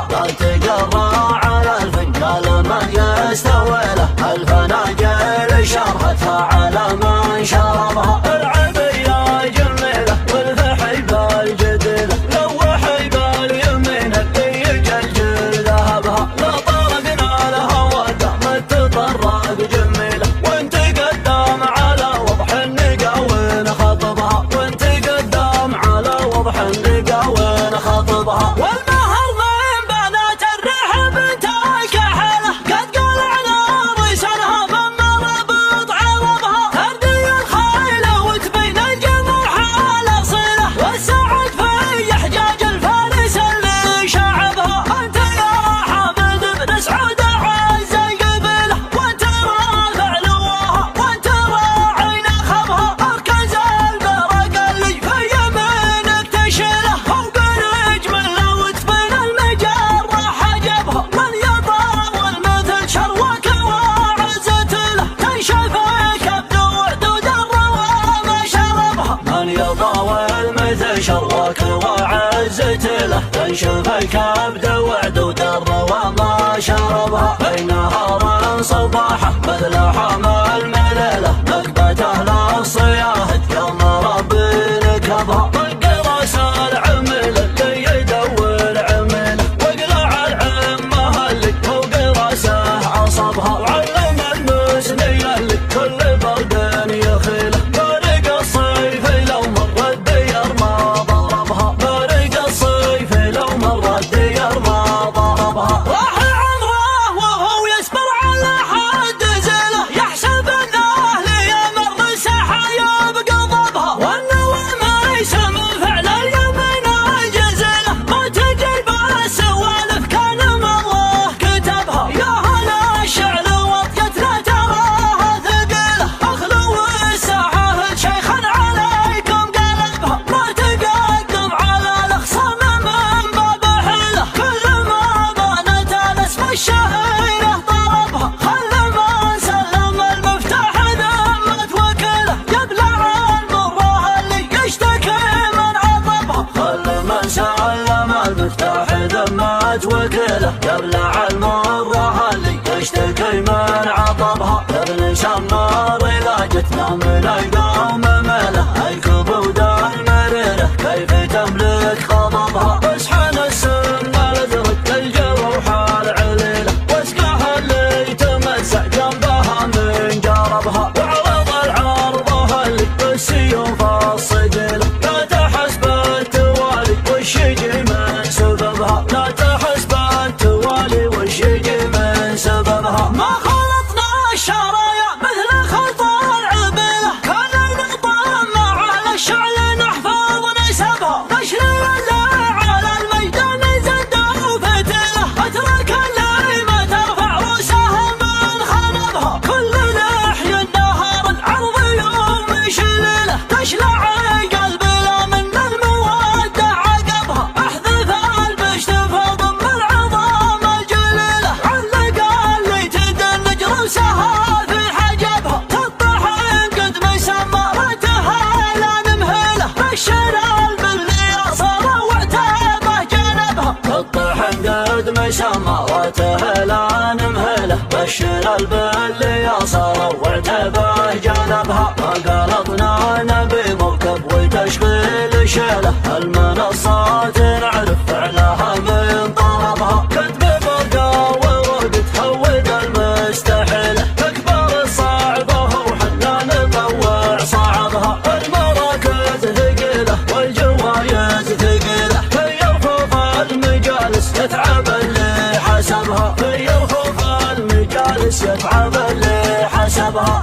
شربها لا تقرى على الفنجال من يستوي له الفناجيل شربتها على من شربها. العبية جميلة والفحي بالجديلة لوحي باليمين اللي يجلجل ذهبها. لا طرقنا لها ودامت تطرق جميلة وانت قدام على وضح النقاوين خطبها وانت قدام على وضح النقاوين خطبها. والمهر من بنات الرحب تكحله قد قلعنا رسلها من مربط عربها. تردي الخيل وتبين الجموح على صله والسعد في حجاج الفارس اللي شعبها. انت يا حامد بن سعود عز القبيله وانت رافع لواها وانت راعي نخبها. اركز البرق اللي في يمينك تشيله فوق الرجم لو تبين المجره حجبها. من يطاول مثل شروك وعزت له تنشفك بذوع دود الروى ما شربها. من يطاول مثل شروك وعزت له تنشفك بذوع دود الروى ما شربها. بين نهار صباحه مثل حمى المليله نقبة اهل الصياهد يوم ربي نكبها. طق راس العمل اللي يدور عمله واقلع العمه اللي فوق راسه عصبها. وعلم المسني اللي كل برد يخيله بارق الصيف لو مر الديار ما ضربها. بارق الصيف لو مر الديار ما ضربها. راح عمره وهو يصبر على حد زله يحسب انه ليمر السحايا بقضبها. والنوى ما يسم فعل اليمين الجزله ما تجيب السوالف كان الله كتبها. يا هلا الشعل وطيتنا تراها ثقيله اخلو الساحه شيخا عليكم قلبها. ما تقدم على الاخصام من باب حيله كل ما بانت الاسم الشهيره ضربها. خل من سلم المفتاح ذمت وكله يبلع المره اللي يشتكي من عطبها. خل من سلم المفتاح ذمت وكله يبلع المره اللي يشتكي من عطبها. يا ابن سمار اذا جتنا من القوم مله الكبود المريره كيف تملك غضبها. اصحن السن لذرك الجروح العليله واسقاها اللي تمسح جنبها من جربها. وعرض العرضه اللي بالسيوف الصقيله لا تحسب التوالي والشجي من سببها. لا تحسب التوالي والشجي من سببها. ما خلطنا الشرايا مثل خلط العبيله كل نقطه على الشعل نحفظ نسبها. نشري اللي على الميدان زند وفتيله اترك اللي ما ترفع روسها من خنبها. كل لحي النهار العرض يوم شليله تشلع قلبي لا من الموده عقبها. احذف البشت فضم العظام الجليله علق اللي تدنج روسها في حجبها. تطحن قد مسمرتها لا نمهله بشر البلي صار وعتابه جنبها. تطحن قد مسمرتها لا نمهله بشر البلي صار وعتابه جنبها. ما قلطنا نبي مركب وتشغيل شيله المنصات نعرف فعلها من طربها. كتب برقه وورق تهود المستحيله تكبر الصعبه وحنا نطوع صعبها. المراكز ثقيله والجوايز ثقيله في رفوف المجالس يتعب اللي حسبها. في رفوف المجالس يتعب اللي حسبها.